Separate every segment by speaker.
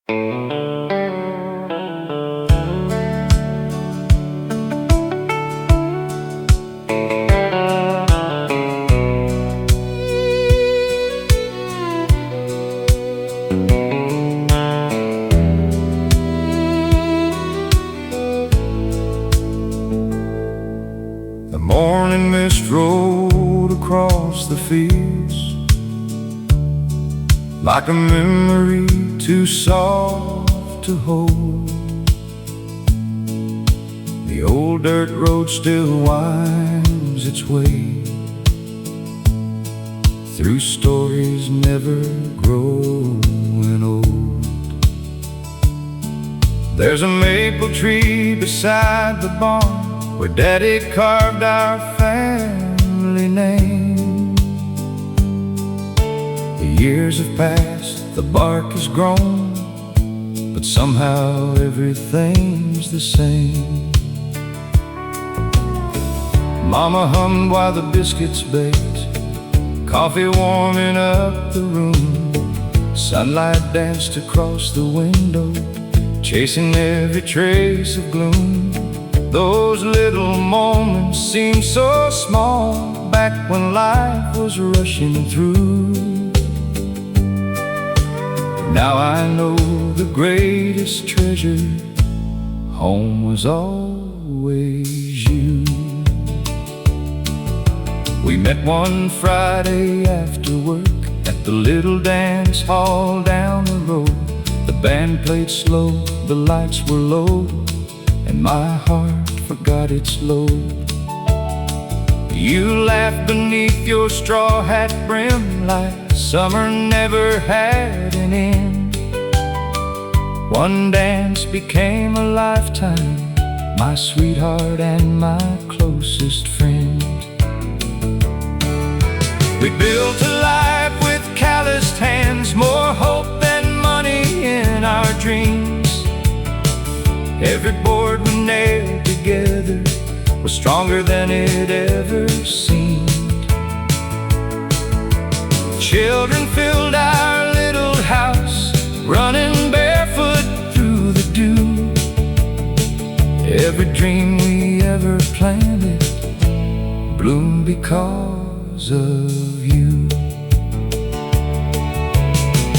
Speaker 1: The morning mist rolled across the fields like a memory too soft to hold. The old dirt road still winds its way through stories never growing old. There's a maple tree beside the barn where Daddy carved our family name. The years have passed, the bark has grown, but somehow everything's the same. Mama hummed while the biscuits baked, coffee warming up the room. Sunlight danced across the window, chasing every trace of gloom. Those little moments seem so small back when life was rushing through. Now I know the greatest treasure, home was always you. We met one Friday after work at the little dance hall down the road. The band played slow, the lights were low, and my heart forgot its load. You laughed beneath your straw hat brim like summer never had an end. One dance became a lifetime, my sweetheart and my closest friend. We built a life with calloused hands, more hope than money in our dreams. Every board we nailed together was stronger than it ever seemed. Children filled our little house, running barefoot through the dew. Every dream we ever planted bloomed because of you.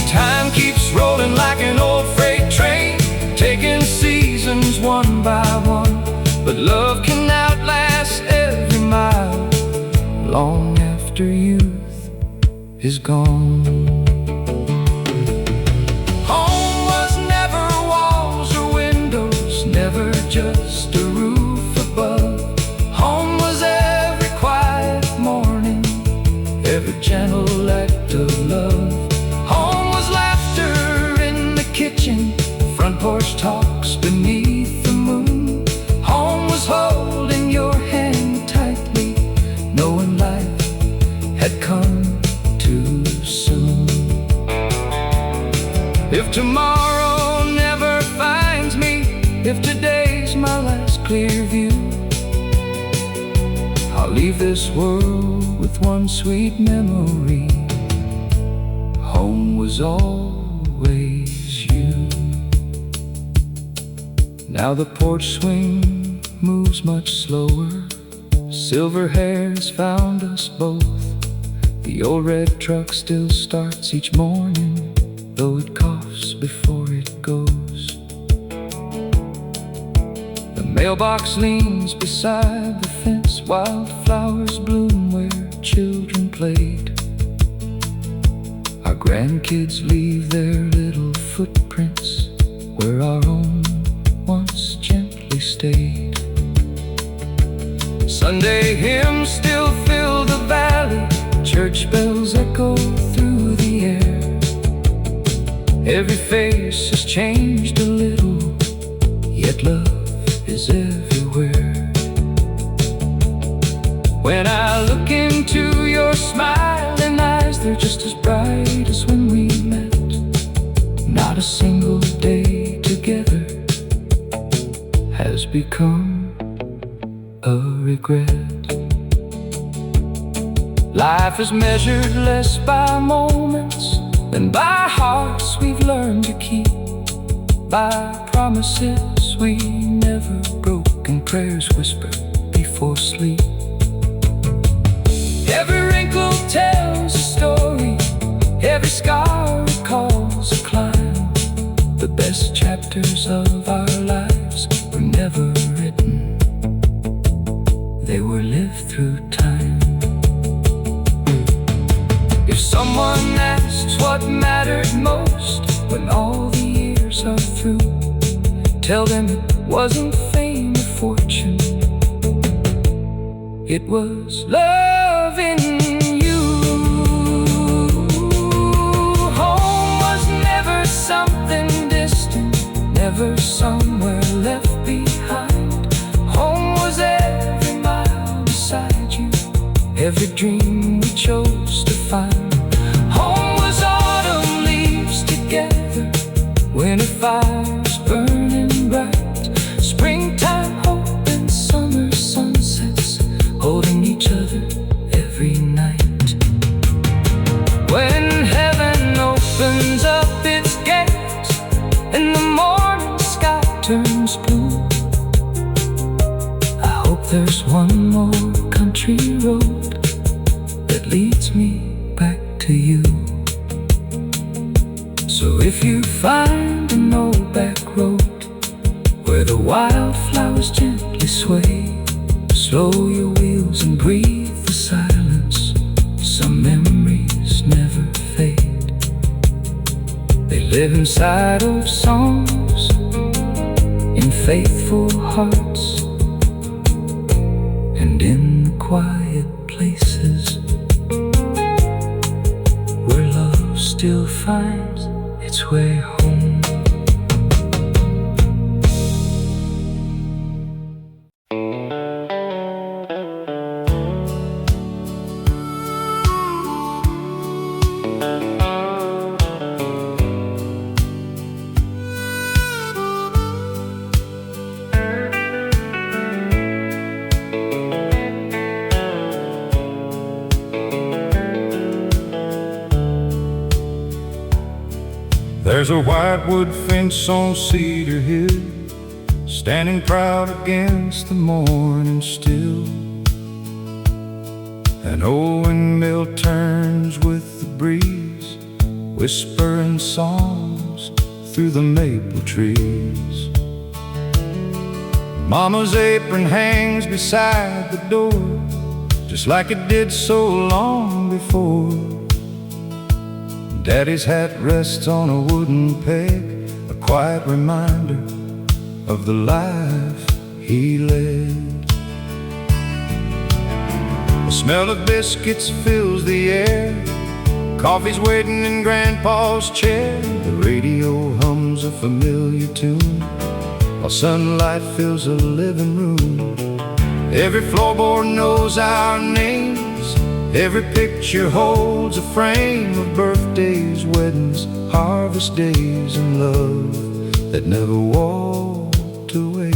Speaker 1: Time keeps rolling like an old freight train, taking seasons one by one, but love can outlast every mile long after youth is gone. Home was never walls or windows, never just a roof above. Home was every quiet morning, every gentle act of love. Home was laughter in the kitchen, front porch talks beneath the moon. Home was holding your hand tightly, knowing life had come too soon. If tomorrow never finds me, if today's my last clear view, I'll leave this world with one sweet memory. Home was always you. Now the porch swing moves much slower, silver hair has found us both. The old red truck still starts each morning, though it coughs before it goes. The mailbox leans beside the fence, wildflowers bloom where children played. Our grandkids leave their little footprints where our own once gently stayed. Sunday hymns still fill the valley, church bells echo through the air. Every face has changed a little, yet love is everywhere. When I look into your smiling eyes, they're just as bright as when we met. Not a single day together has become a regret. Life is measured less by moments than by hearts we've learned to keep. by promises we never broke, and prayers whispered before sleep. Every wrinkle tells a story, every scar recalls a climb. The best chapters of our lives were never written, they were lived through time. If someone asks what mattered most when all the years are through, tell them it wasn't fame or fortune, it was love in you. Home was never something distant, never somewhere left behind. Home was every mile beside you, every dream we chose to find. Home was autumn leaves together, winter fires burning bright, springtime hope and summer sunsets, holding each other every night. When heaven opens up its gates and the morning sky turns blue, I hope there's one more country road that leads me back to you. So if you find an old back road where the wildflowers gently sway, slow your wheels and breathe the silence. Some memories never fade, they live inside old songs, in faithful hearts, and in the quiet places where love still finds its way home.
Speaker 2: There's a whitewood fence on Cedar Hill, standing proud against the morning still. An old windmill turns with the breeze, whispering songs through the maple trees. Mama's apron hangs beside the door, just like it did so long before. Daddy's hat rests on a wooden peg, a quiet reminder of the life he led. The smell of biscuits fills the air, coffee's waiting in Grandpa's chair. The radio hums a familiar tune, while sunlight fills the living room. Every floorboard knows our names, every picture holds a frame of birthdays, weddings, harvest days, and love that never walked away.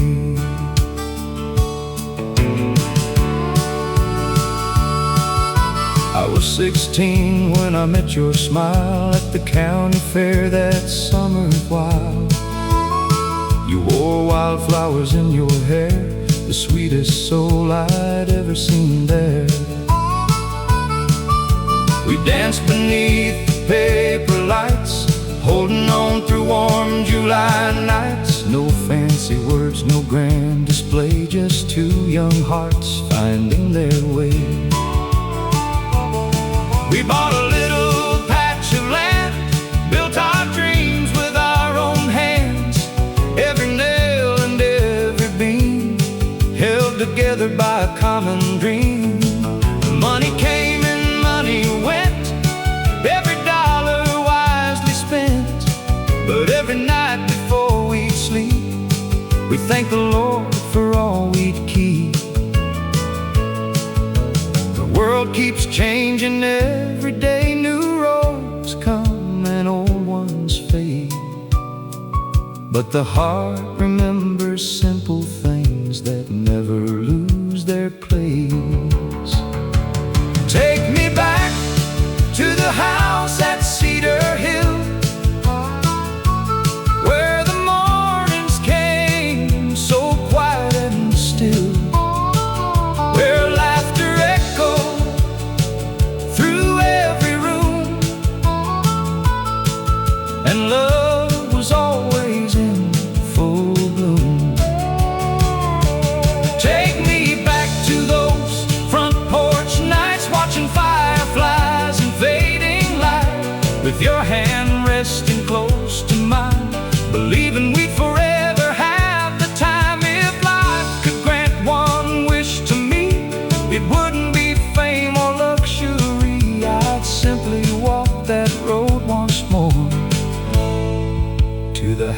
Speaker 2: I was 16 when I met your smile at the county fair that summer while. You wore wildflowers in your hair, the sweetest soul I'd ever seen there. We danced beneath the paper lights, holding on through warm July nights. No fancy words, no grand display, just two young hearts finding their way. We bought a little patch of land, built our dreams with our own hands. Every nail and every beam held together by a common dream. Money came and money went, every dollar wisely spent. But every night before we'd sleep, we thank the Lord for all we'd keep. The world keeps changing every day, new roads come and old ones fade. But the heart remembers simple things that never lose their place. Take me back to the house at Cedar Hill, where the morning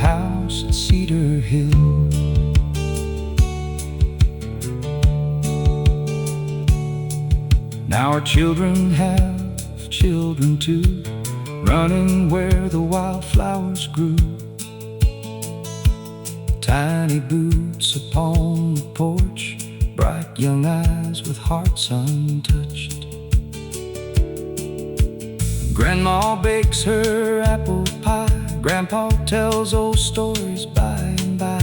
Speaker 2: house at Cedar Hill. Now our children have children too, running where the wildflowers grew. Tiny boots upon the porch, bright young eyes with hearts untouched. Grandma bakes her apple pie, Grandpa tells old stories by and by.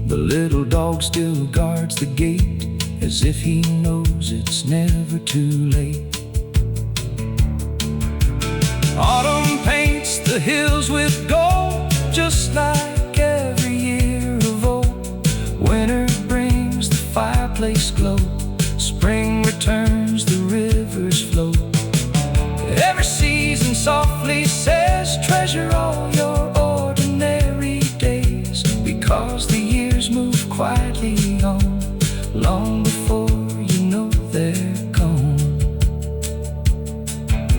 Speaker 2: The little dog still guards the gate, as if he knows it's never too late. Autumn paints the hills with gold, just like every year of old. Winter brings the fireplace glow, spring returns the river's flow. Every season softly says, treasure all your ordinary days, because the years move quietly on, long before you know they're gone.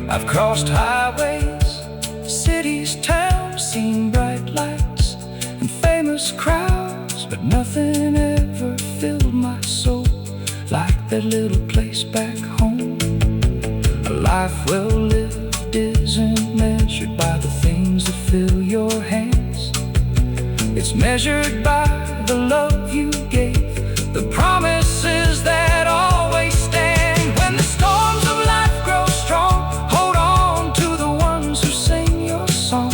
Speaker 2: I've crossed highways, cities, towns, seen bright lights and famous crowds, but nothing ever filled my soul like that little place back home. A life well lived isn't measured by the things that fill your hands. It's measured by the love you gave, the promises that always stand. When the storms of life grow strong, hold on to the ones who sing your song,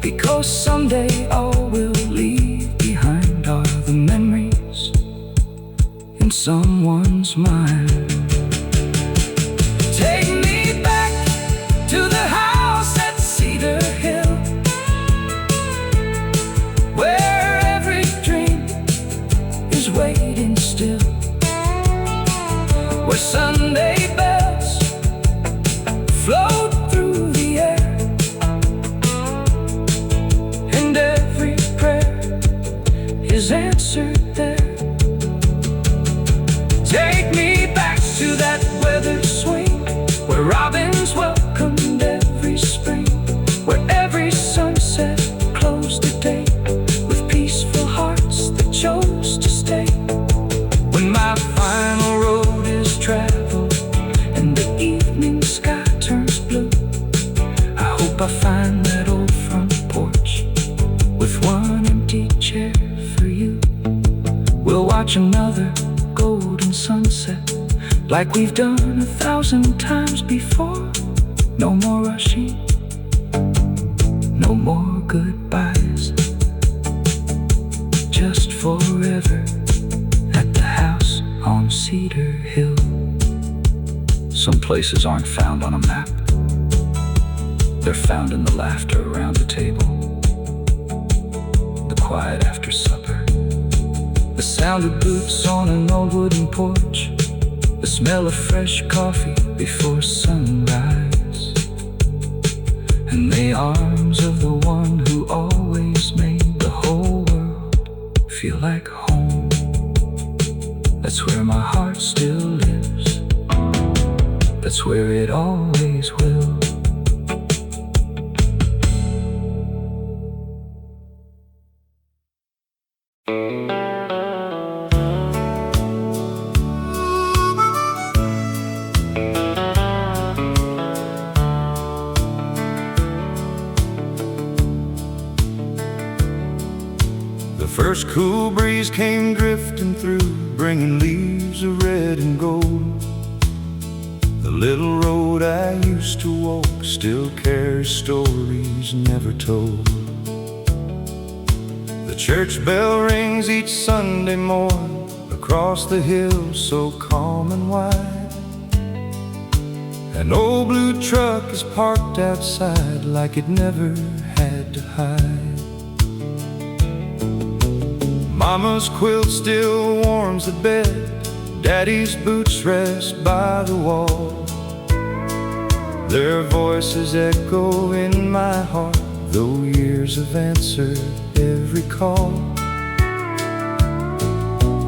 Speaker 2: because someday all we'll leave behind are the memories in someone's mind. Take me back to the house at Cedar Hill, where every dream is waiting still, where Sunday bells float through the air, and every prayer is answered there. Take me back to that weathered swing, where robins welcomed every spring, where every sunset closed the day with peaceful hearts that chose to stay. When my final road is traveled and the evening sky turns blue, I hope I find that old front porch with one empty chair for you. We'll watch another golden sunset like we've done 1,000 times before. No more rushing, no more goodbyes, just forever at the house on Cedar Hill. Some places aren't found on a map, they're found in the laughter around the table, the quiet after supper, the sound of boots on an old wooden porch, the smell of fresh coffee before sunrise, and the arms of the one who always made the whole world feel like home. That's where my heart still lives, that's where it always will.
Speaker 3: First cool breeze came drifting through, bringing leaves of red and gold. The little road I used to walk still carries stories never told. The church bell rings each Sunday morn across the hill so calm and wide. An old blue truck is parked outside like it never had to hide. Mama's quilt still warms the bed, Daddy's boots rest by the wall. Their voices echo in my heart, though years have answered every call.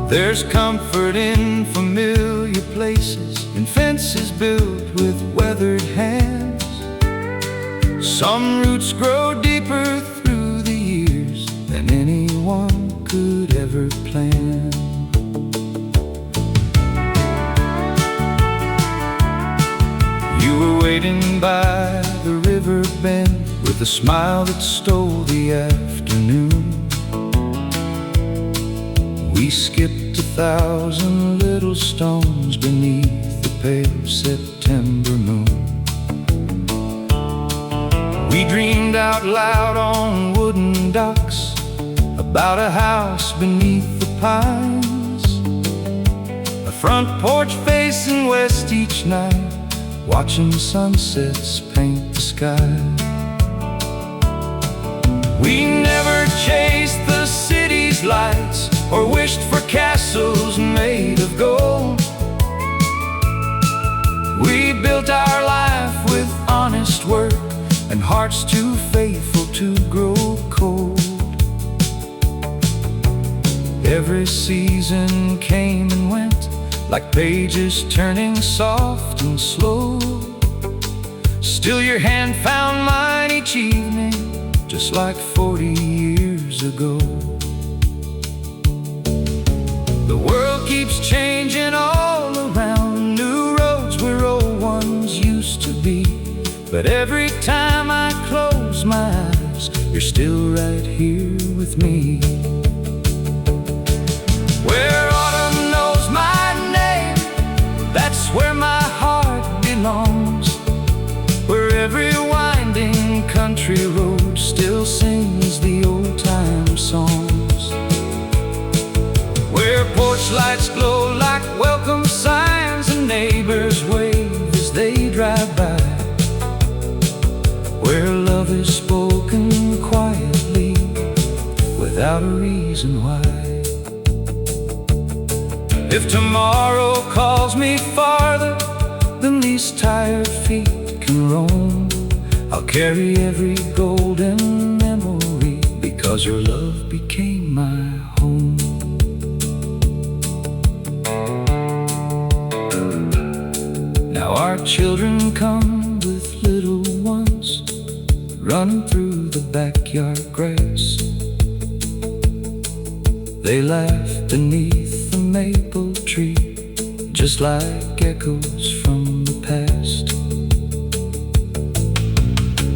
Speaker 3: There's comfort in familiar places, in fences built with weathered hands. Some roots grow deeper the smile that stole the afternoon. We skipped 1,000 little stones beneath the pale September moon. We dreamed out loud on wooden docks about a house beneath the pines, a front porch facing west each night, watching sunsets paint the sky. We never chased the city's lights or wished for castles made of gold. We built our life with honest work and hearts too faithful to grow cold. Every season came and went, like pages turning soft and slow. Still your hand found mine each evening, just like 40 years ago. The world keeps changing all around, new roads where old ones used to be. But every time I close my eyes, you're still right here with me. Where autumn knows my name, that's where my heart belongs. Where every winding country road still sings the old-time songs. Where porch lights glow like welcome signs and neighbors wave as they drive by. Where love is spoken quietly without a reason why. If tomorrow calls me farther than these tired feet can roam, I'll carry every golden memory, because your love became my home. Now our children come with little ones, running through the backyard grass. They laugh beneath the maple tree, just like echoes from the past.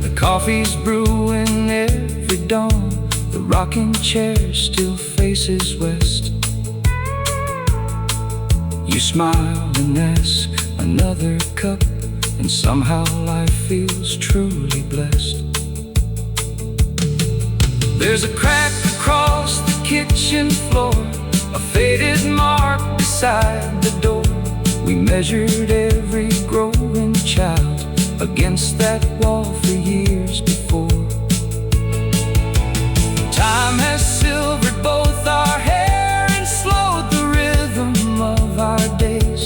Speaker 3: The coffee's brewing every dawn, the rocking chair still faces west. You smile and ask another cup, and somehow life feels truly blessed. There's a crack across the kitchen floor, a faded mark beside the door. We measured every growing child against that wall for years before. Time has silvered both our hair and slowed the rhythm of our days.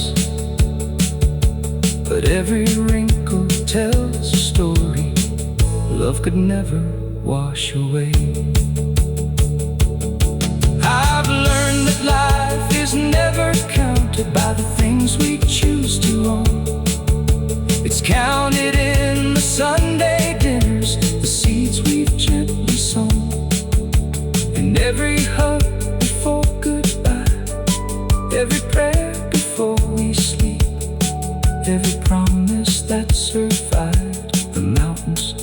Speaker 3: But every wrinkle tells a story love could never wash away. I've learned that life is never counted by the things we choose to own. It's counted in the Sunday dinners, the seeds we've gently sown, in every hug before goodbye, every prayer before we sleep, every promise that survived the mountains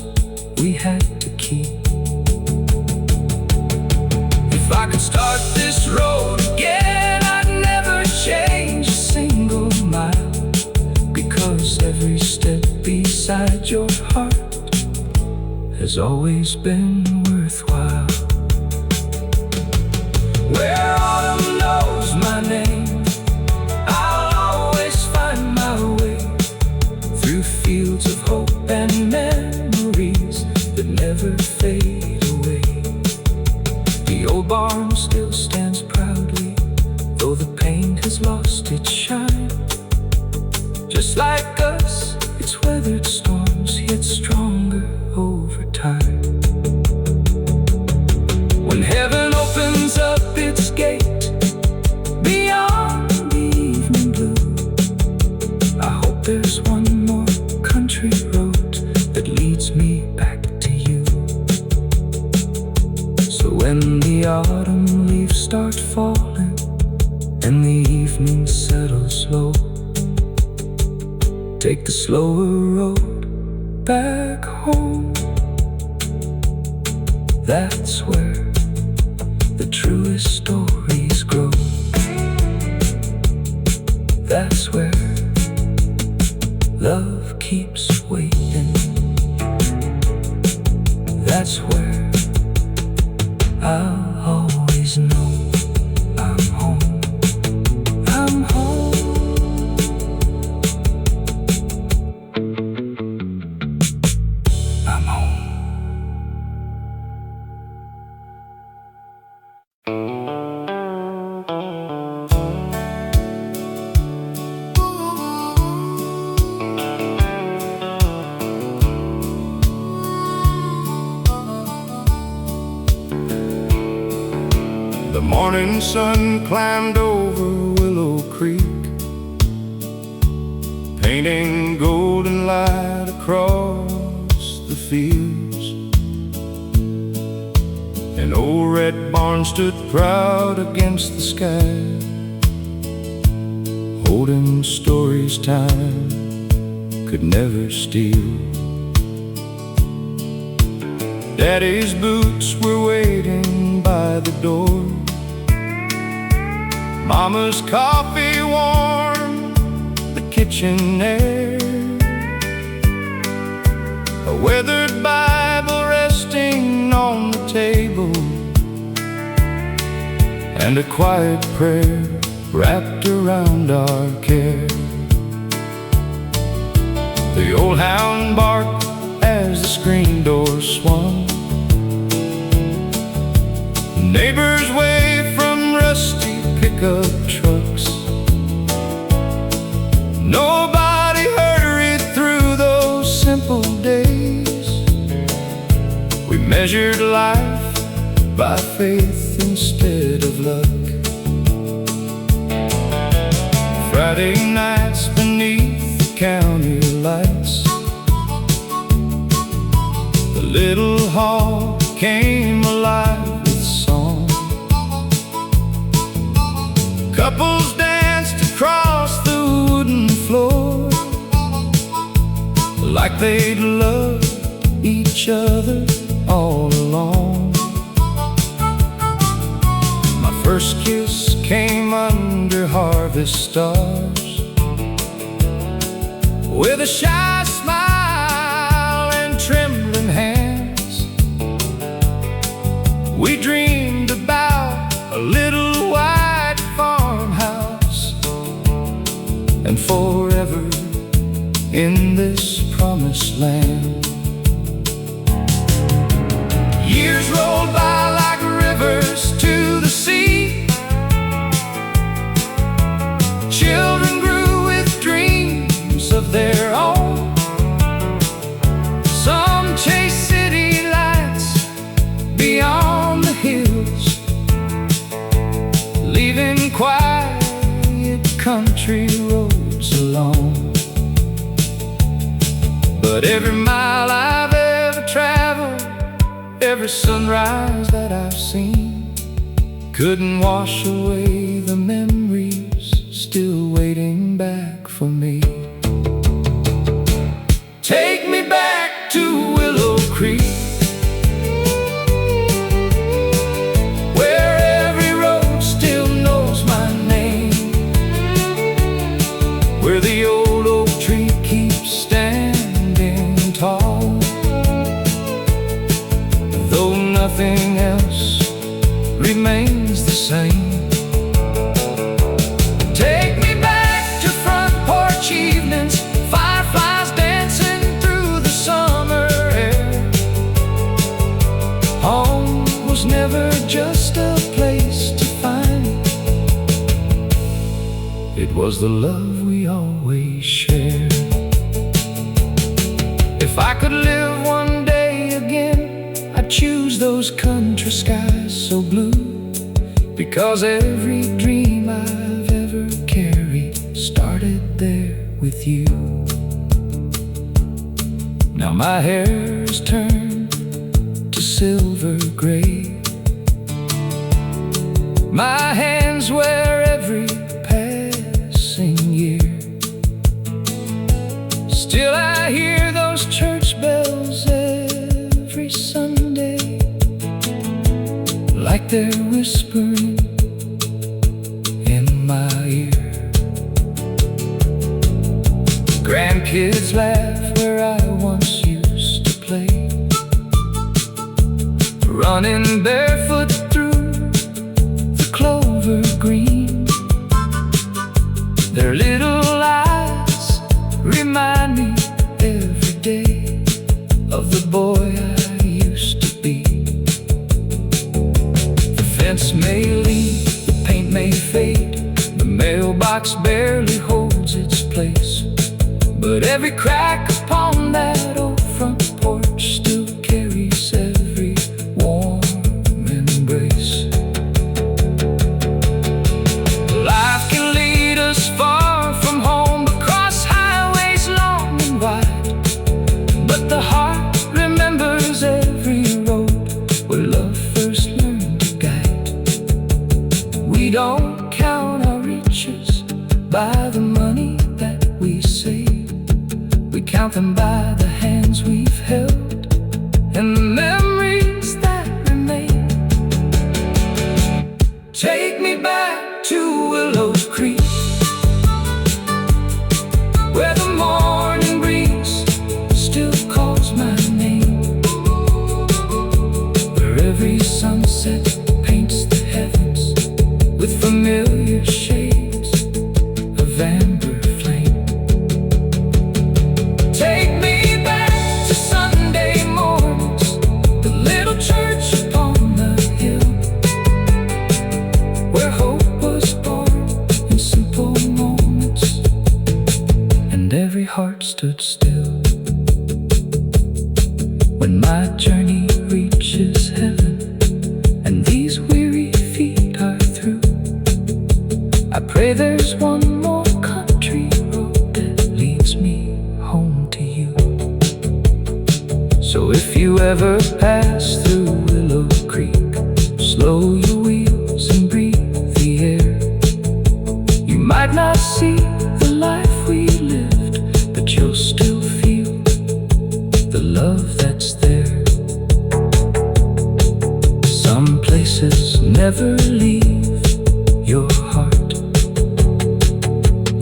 Speaker 3: we had to keep. If I could start this road again, I'd never change a single mile, because every step beside your heart has always been worthwhile. Where autumn knows my name, I'll always find my way through fields of hope and memories that never fade away. The old barn still stands proudly, though the paint has lost its shine. Just like us, it's weathered storms, yet stronger over time. When heaven opens up its gate beyond the evening blue, I hope there's one more country road that leads me back to you. So when the autumn leaves start falling and the evening settles low, take the slower road back home.
Speaker 1: That's where the truest stories grow. That's where love keeps waiting. That's where I'll always know I'm home. I'm home. I'm home.
Speaker 3: The morning sun climbed over Willow Creek, painting golden light across the fields. An old red barn stood proud against the sky, holding stories time could never steal. Daddy's boots were waiting by the door, Mama's coffee warmed the kitchen air. A weathered Bible resting on the table, and a quiet prayer wrapped around our care. The old hound barked as the screen door swung. Neighbors waved from rusty pickup trucks. Nobody hurried through those simple days. We measured life by faith instead of luck. Friday nights beneath the county lights, the little hall came alive with song. Couples danced across the wooden floor like they'd loved each other all along. My first kiss came under harvest stars, with a shy smile and trembling hands. We dreamed about a little white farmhouse, and forever in this promised land. Years rolled by like rivers to the sea. Children grew with dreams of their own. Some chased city lights beyond the hills, leaving quiet country roads alone. But every mile I've ever traveled, every sunrise that I've seen, couldn't wash away the memories still waiting back for me. Take me back to Willow Creek, where every road still knows my name, where the old oak tree keeps standing tall, though nothing else remains the same. Take me back to front porch evenings, fireflies dancing through the summer air. Home was never just a place to find, it was the love we always shared. If I could live one day again, I'd choose those country skies so blue, because every dream I've ever carried started there with you. Now my hair's turned to silver gray, my hands wear every passing year. Still I hear those church bells every Sunday,
Speaker 1: like they're whispering in my ear. Grandkids laugh where I once used to play, running barefoot through the clover green. Their little eyes remind me every day of the boy I used to be. The fence may lean, the paint may fade, the mailbox barely holds its place, but every crack upon that old front porch still carries every warm embrace. Life can lead us far from home, across highways long and wide, but the heart remembers every road where love first learned to guide. We don't count our riches by the money that we save, we count them by the hands we've held and the memories that remain. Take me back to Willow Creek, where the morning breeze still calls my name, where every sunset paints the heavens with familiar shades of amber flame. Take me back to Sunday mornings, the little church upon the hill, where hope was born in simple moments, and every heart stood still. When my journey reaches heaven and these weary feet are through, I pray there's one more country road that leads me home to you. So if you ever pass through Willow Creek, slow your wheels and breathe the air. You might not see the life we lived, but you'll still feel the love that's there. Some places never leave your heart,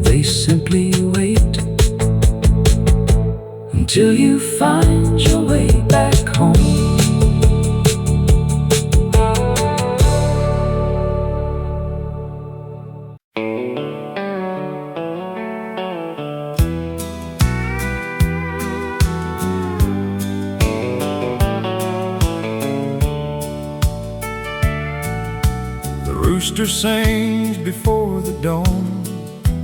Speaker 1: they simply wait until you find your way back home.
Speaker 3: The rooster sings before the dawn,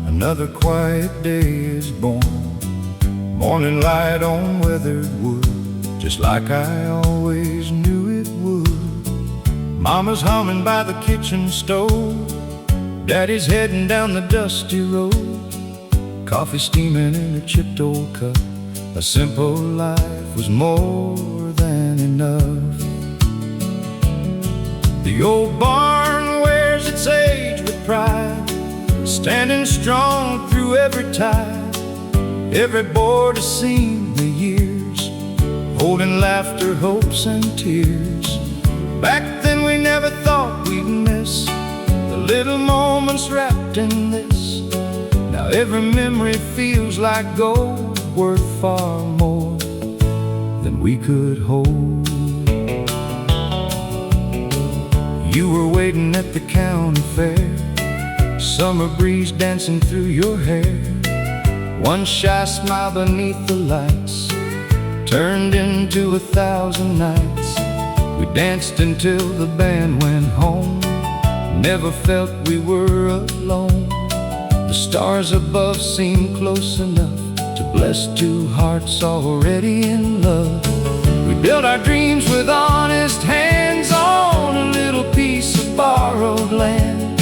Speaker 3: another quiet day is born. Morning light on weathered wood, just like I always knew it would. Mama's humming by the kitchen stove, Daddy's heading down the dusty road. Coffee steaming in a chipped old cup, a simple life was more than enough. The old barn wears its age with pride, standing strong through every tide. Every board has seen the years, holding laughter, hopes, and tears. Back then we never thought we'd miss the little moments wrapped in this. Now every memory feels like gold, worth far more than we could hold. You were waiting at the county fair, summer breeze dancing through your hair. One shy smile beneath the lights turned into 1,000 nights. We danced until the band went home, never felt we were alone. The stars above seemed close enough to bless two hearts already in love. We built our dreams with honest hands on a little piece of borrowed land.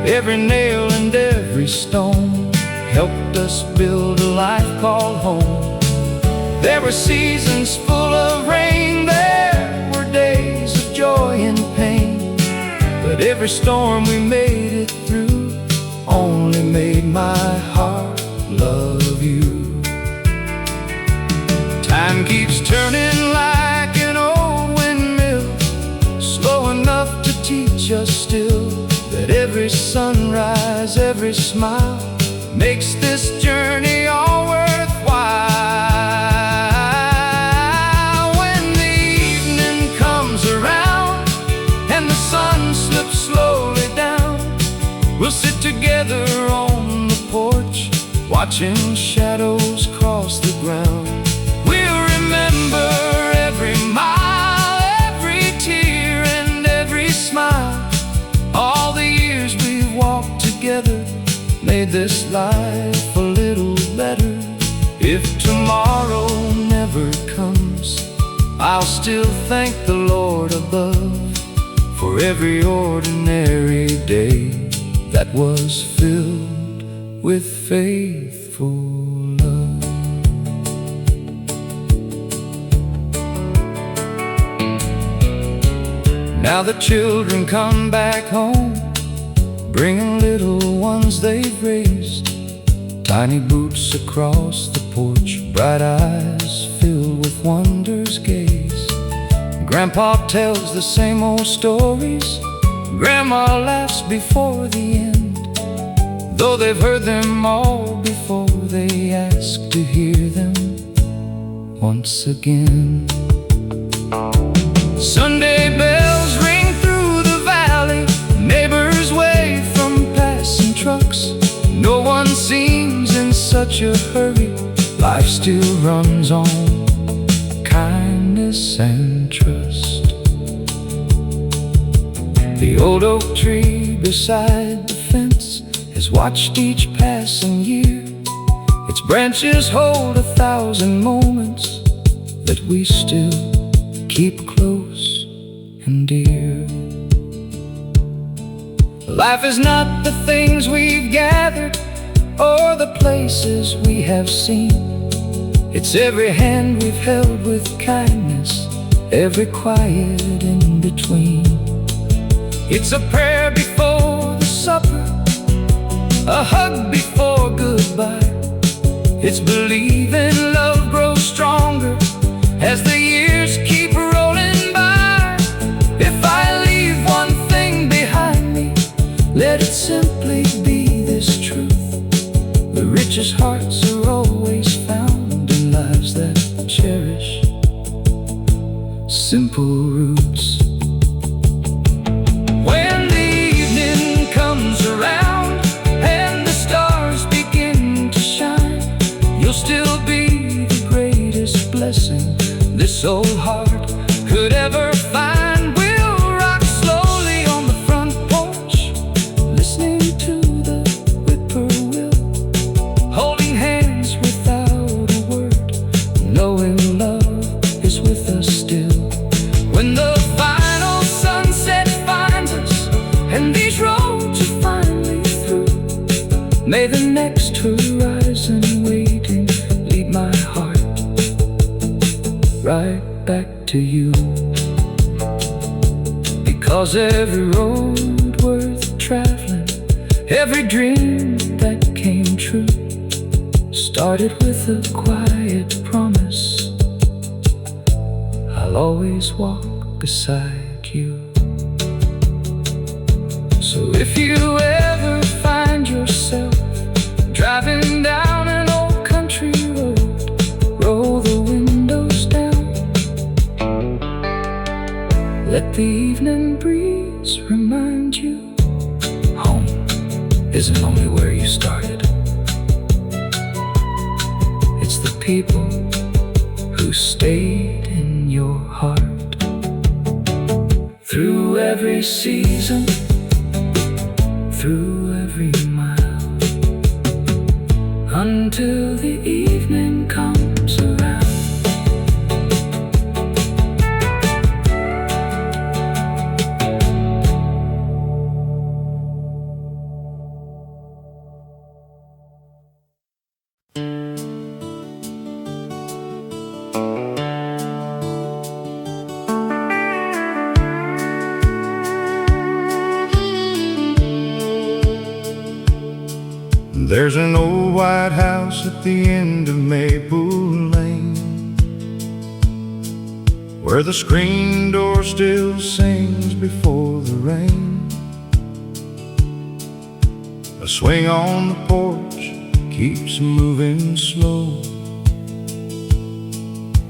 Speaker 3: Every nail and every stone helped us build a life called home. There were seasons full of rain, there were days of joy and pain, but every storm we made it through only made my heart love you. Time keeps turning like an old windmill, slow enough to teach us still that every sunrise, every smile makes this journey all worthwhile. When the evening comes around and the sun slips slowly down, we'll sit together on the porch, watching shadows cross the ground. We'll remember every mile, every tear, and every smile. All the years we've walked together made this life a little better. If tomorrow never comes, I'll still thank the Lord above for every ordinary day that was filled with faithful love. Now the children come back home, bringing little ones they've raised. Tiny boots across the porch, bright eyes filled with wonder's gaze. Grandpa tells the same old stories, Grandma laughs before the end, though they've heard them all before, they ask to hear them once again. Sunday bells ring through the valley, neighbors wave from passing trucks. No one seems in such a hurry, life still runs on kindness and trust. The old oak tree beside the fence has watched each passing year. Its branches hold 1,000 moments that we still keep close and dear. Life is not the things we've gathered or the places we have seen. It's every hand we've held with kindness, every quiet in between. It's a prayer before the supper, a hug before goodbye. It's believing love grows stronger as the years keep rolling by. If I leave one thing behind me, let it simply be this truth: the richest hearts are always found in lives that cherish simple roots. When the evening comes around and the stars begin to shine, you'll still be the greatest blessing this old heart could ever find. We'll rock slowly on the front porch, listening to the whippoorwill, holding hands without a word, knowing love is with us still. When the final sunset finds us and these roads are finally through, may the next horizon waiting lead my heart right back to you. Because every road worth traveling, every dream that came true, started with a quiet promise: I'll always walk beside you. So if you ever find yourself driving down an old country road, roll the windows down, let the evening breeze remind you home isn't only where you started, it's the people who stayed in your heart. Through every season, through every mile, until the evening comes around. There's an old white house at the end of Maple Lane, where the screen door still sings before the rain. A swing on the porch keeps moving slow,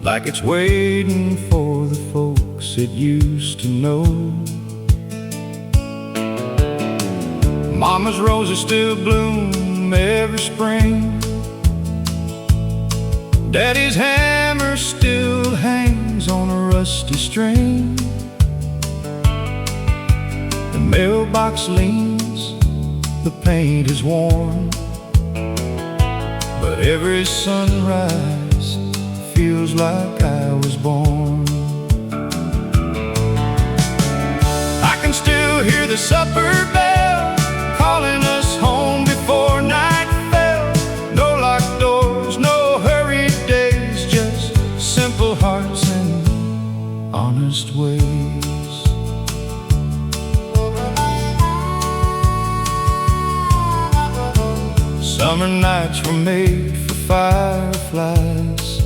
Speaker 3: like it's waiting for the folks it used to know. Mama's roses still bloom every spring. Daddy's hammer still hangs on a rusty string. The mailbox leans, the paint is worn, but every sunrise feels like I was born. I can still hear the supper bell calling us home before night fell. No locked doors, no hurried days, just simple hearts and honest ways. Summer nights were made for fireflies,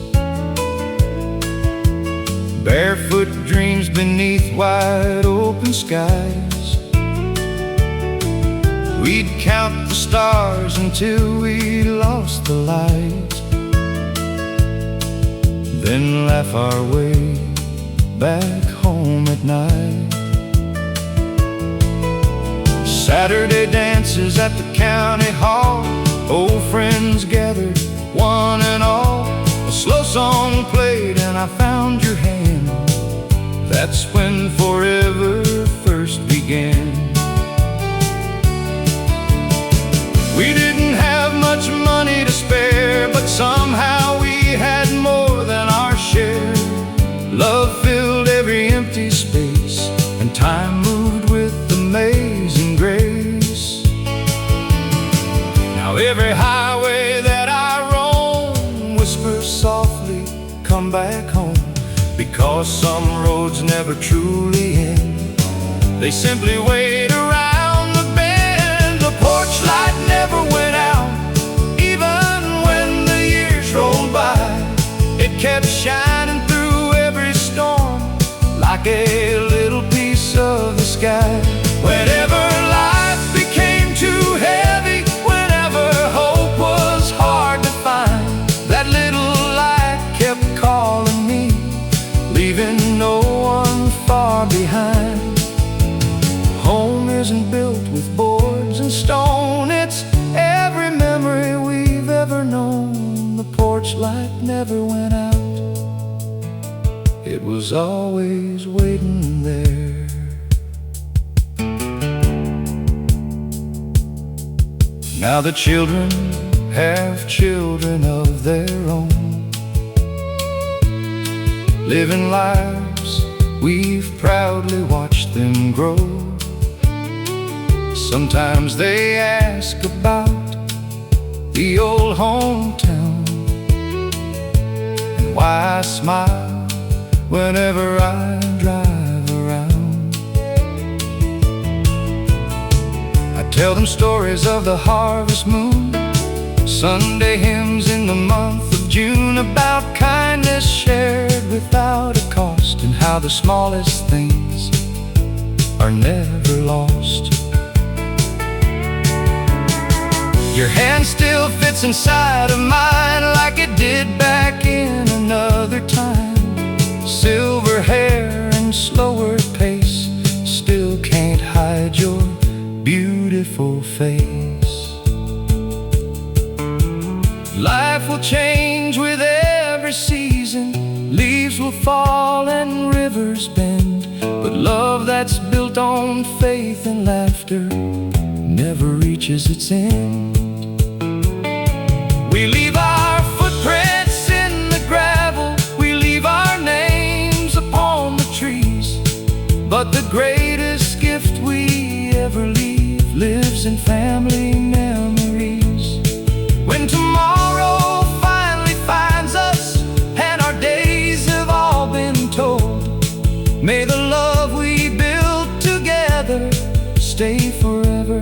Speaker 3: barefoot dreams beneath wide open skies. We'd count the stars until we lost the light, then laugh our way back home at night. Saturday dances at the county hall, old friends gathered, one and all. A slow song played and I found your hand. That's when forever first began. We didn't have much money to spare, but somehow we had more than our share. Love filled every empty space, and time moved with amazing grace. Now every highway that I roam whispers softly, come back home. Because some roads never truly end, they simply wait around the bend. The porch light never went out, even when the years rolled by. It kept shining through every storm, like a little piece of the sky. Whenever life became too heavy, whenever hope was hard to find, that little light kept calling me, leaving no one far behind. Home isn't built with boards and stone, it's every memory we've ever known. The porch light never went out, it was always waiting there. Now the children have children of their own, living lives we've proudly watched them grow. Sometimes they ask about the old hometown, and why I smile whenever I drive around. I tell them stories of the harvest moon, Sunday hymns in the month of June, about kindness shared without a cost, and how the smallest things are never lost. Your hand still fits inside of mine like it did back in another time. Silver hair and slower pace still can't hide your beautiful face. Life will change with every season, leaves will fall and rivers bend, but love that's built on faith and laughter never reaches its end. We leave our footprints in the gravel, we leave our names upon the trees, but the greatest gift we ever leave lives in family memories. When tomorrow finally finds us and our days have all been told, may the love we built together stay forever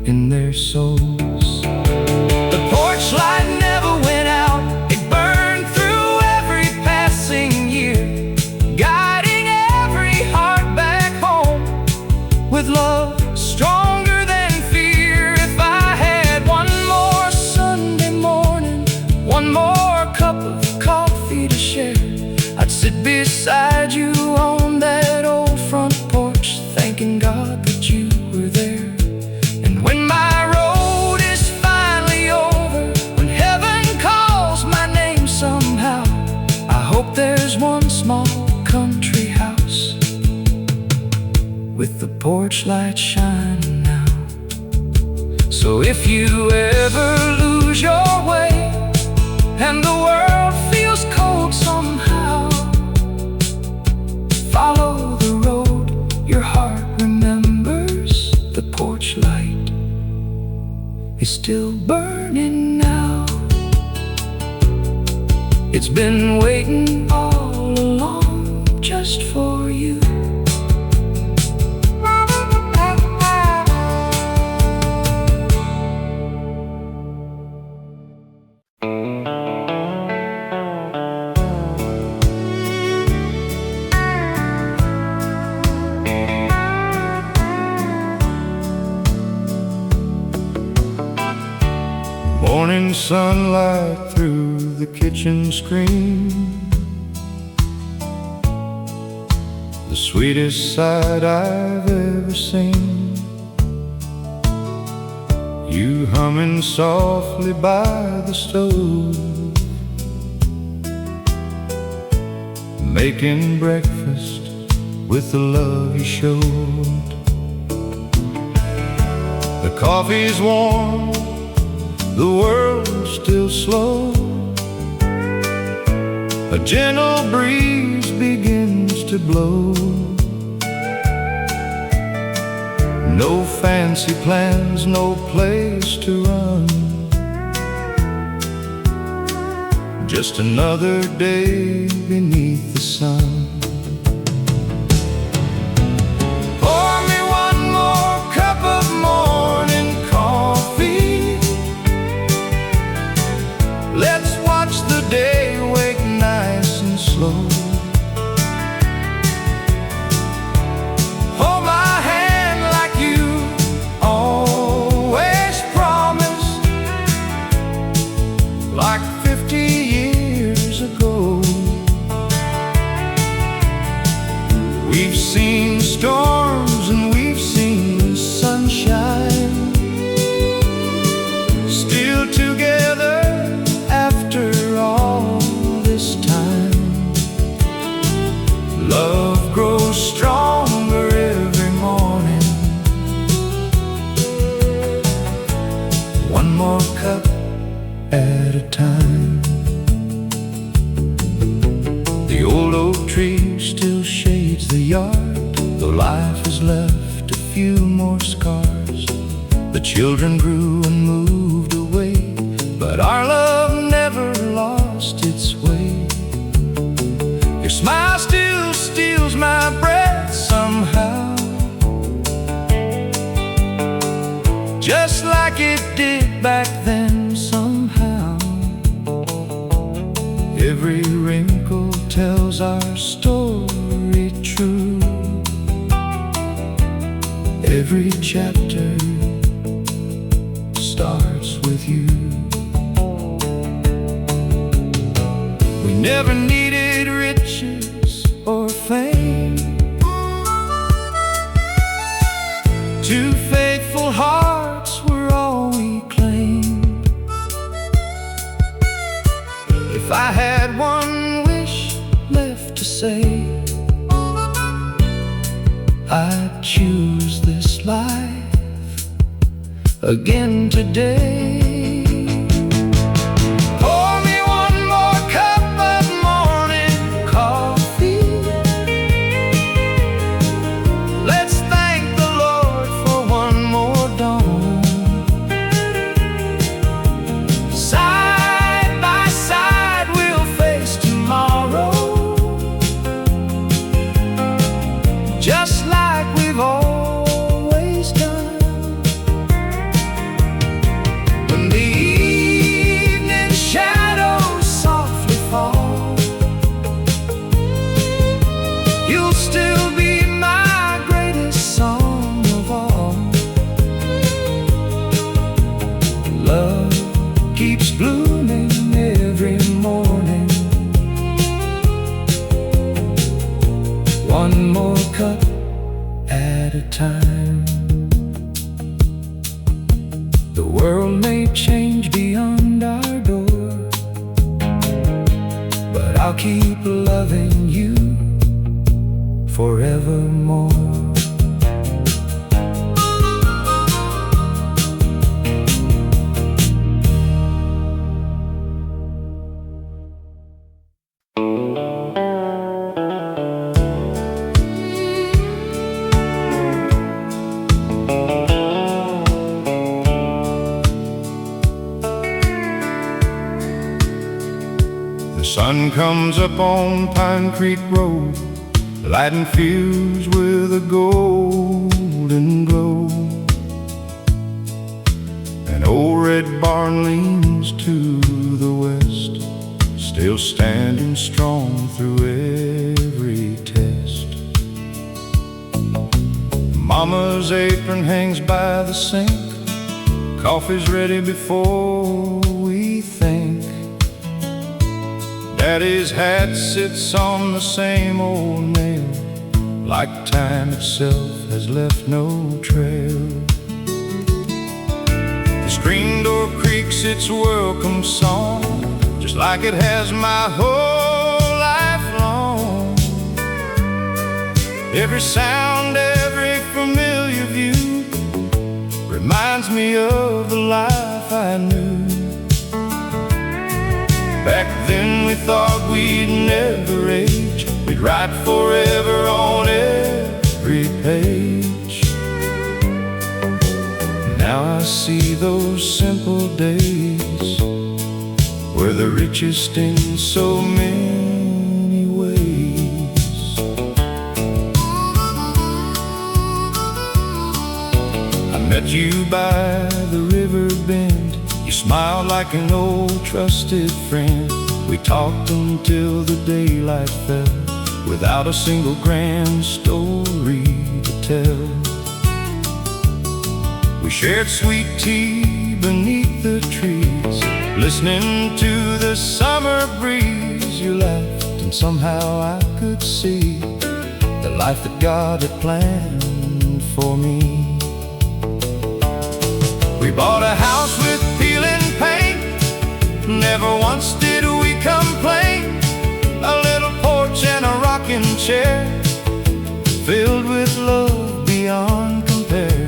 Speaker 3: in their souls. The porch light never went out, it burned through every passing year, guiding every heart back home.
Speaker 2: with love stronger than fear. If I had one more Sunday morning, one more cup of coffee to share, I'd sit beside you on that old front porch, thanking God that you were there. And when my road is finally over, when heaven calls my name somehow, I hope there's one small country house with the porch light shining now. So if you ever lose your way and the world feels cold somehow, follow the road your heart remembers. The porch light is still burning now. It's been waiting all along just for you.
Speaker 3: Morning sunlight through the kitchen screen, the sweetest sight I've ever seen. You humming softly by the stove, making breakfast with the love you showed. The coffee's warm, the world's still slow. A gentle breeze begins to blow. No fancy plans, no place to run, just another day beneath the sun.
Speaker 2: Pour me one more cup of morning coffee. Let's watch the day wake nice and slow. Hold my hand like you always promised, like 50 years ago. We've seen storms and we've seen sunshine, still together after all this time. Love grows stronger every morning. One more cup at a time. The old oak tree still shades the yard, though life has left a few more scars. The children grew and moved away, but our love never lost its way. Your smile still steals my breath somehow, just like it did back then somehow. Every wrinkle tells our story true. Every chapter starts with you. We never needed riches or fame, two faithful hearts were all we claimed. If I had one wish left to say, I'd choose this life again today. Pour me one more cup of morning coffee. Let's thank the Lord for one more dawn. Side by side we'll face tomorrow, just like we've always done. When
Speaker 3: a time. The world may change beyond our door, but I'll keep loving you forevermore. The sun comes up on Pine Creek Road, lighting fields with a golden glow. An old red barn leans to the west, still standing strong through every test. Mama's apron hangs by the sink, coffee's ready before we think. Daddy's hat sits on the same old nail, like time itself has left no trail. The screen door creaks its welcome song, just like it has my whole life long. Every sound, every familiar view reminds me of the life I knew. Back then we thought we'd never age, we'd write forever on every page. Now I see those simple days were the richest in so many ways. I met you by the river bend, you smiled like an old trusted friend. We talked until the daylight fell, without a single grand story to tell. We shared sweet tea beneath the trees, listening to the summer breeze. You laughed and somehow I could see the life that God had planned for me. We bought a house with peeling paint, never once did we complain. A little porch and a rocking chair, filled with love beyond compare.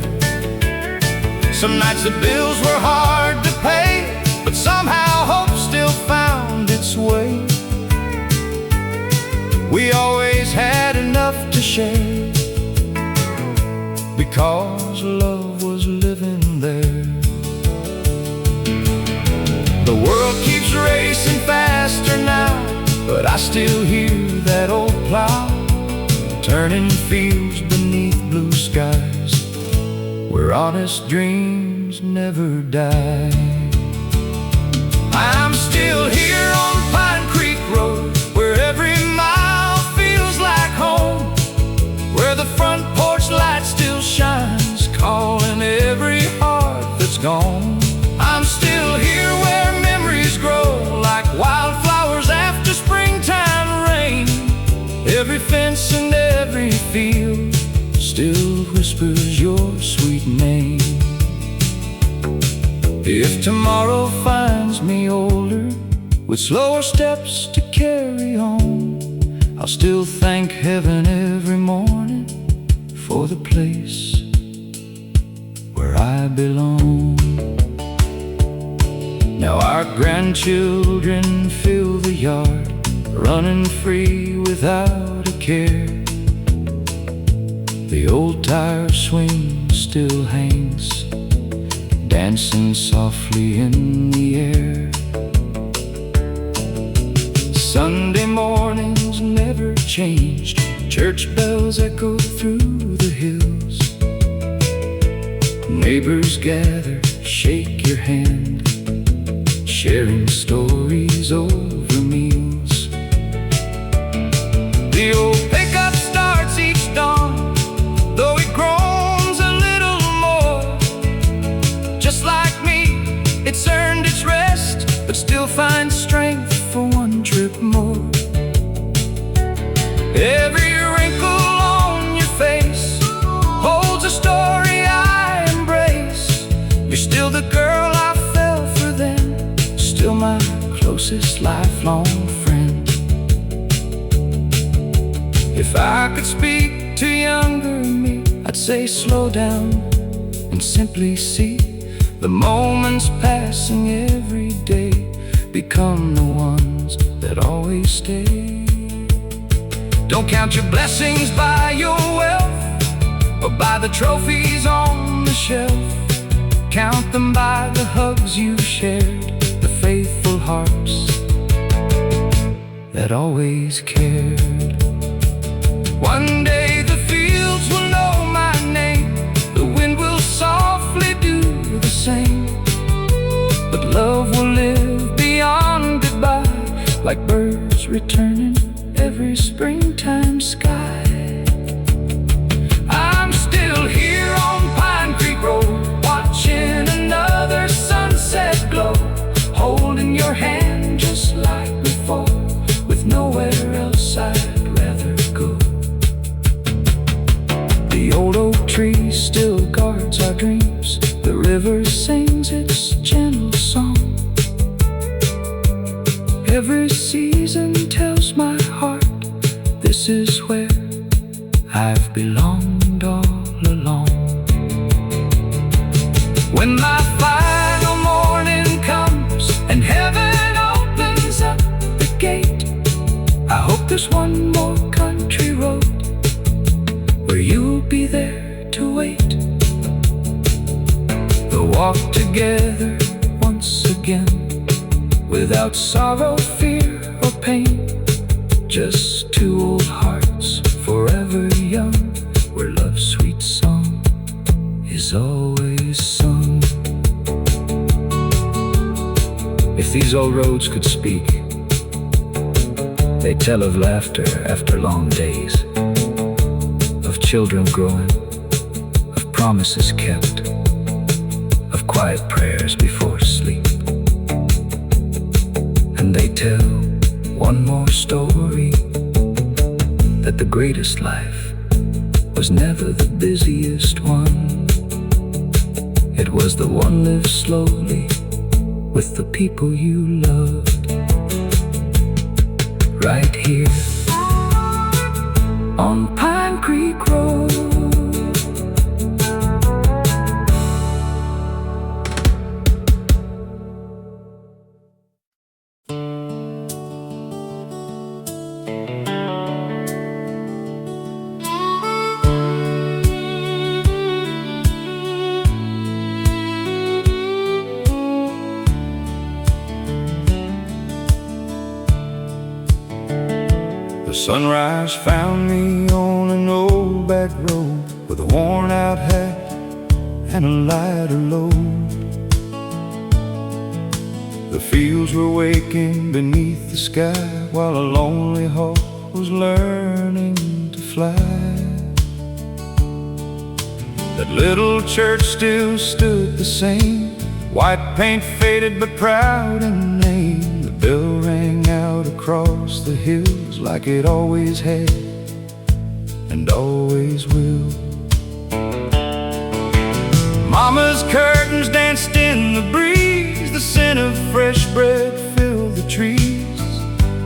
Speaker 3: Some nights the bills were hard to pay, but somehow hope still found its way. We always had enough to share, because love was living there. The world keeps racing faster now, but I still hear that old plow turning fields beneath blue skies, where honest dreams never die. I'm still here on Pine Creek Road, where every mile feels like home, where the front porch light still shines, calling every heart that's gone. I'm still here where memories grow like wildflowers after springtime rain. Every fence and every field still whispers your sweet name. If tomorrow finds me older, with slower steps to carry on, I'll still thank heaven every morning for the place where I belong. Now our grandchildren fill the yard, running free without a care. The old tire swing still hangs, dancing softly in the air. Sunday mornings never changed, church bells echo through the hills. Neighbors gather, shake your hand, sharing stories over meals. The old pickup starts each dawn, though it groans a little more. Just like me, it's earned its rest, but still finds strength for one trip more. Every wrinkle on your face holds
Speaker 1: closest lifelong friend. If I could speak to younger me, I'd say slow down and simply see the moments passing every day become the ones that always stay. Don't count your blessings by your wealth or by the trophies on the shelf. Count them by the hugs you shared, the faithful hearts that always cared. One day the fields will know my name, the wind will softly do the same, but love will live beyond goodbye, like birds returning every springtime sky. I'm still here on Pine Creek Road, watching another sunset glow, holding your hand just like before, with nowhere else I'd rather go. The old oak tree still guards our dreams, the river sings its gentle song. Every season tells my heart this is where I've belonged all along. When my final morning comes and heaven opens up the gate, I hope there's one more country road where you'll be there to wait. We'll walk together once again, without sorrow, fear, or pain, just two old hearts forever young, where love's sweet song is always sung. If these old roads could speak, they'd tell of laughter after long days, of children growing, of promises kept, of quiet prayers before sleep. And they tell one more story, that the greatest life was never the busiest one. It was the one lived slowly with the people you loved. Right here on Pine Creek Road.
Speaker 3: The sunrise found me on an old back road, with a worn out hat and a lighter load. The fields were waking beneath the sky, while a lonely hawk was learning to fly. That little church still stood the same, white paint faded but proud in name. The bell rang out across the hills like it always had and always will. Mama's curtains danced in the breeze, the scent of fresh bread filled the trees.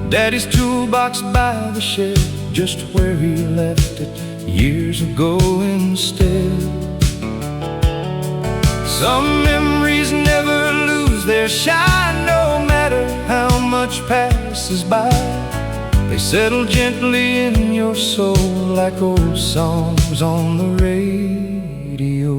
Speaker 3: Daddy's toolbox by the shed, just where he left it years ago instead. Some memories never lose their shine, no matter how much passes by. They settle gently in your soul like old songs on the radio.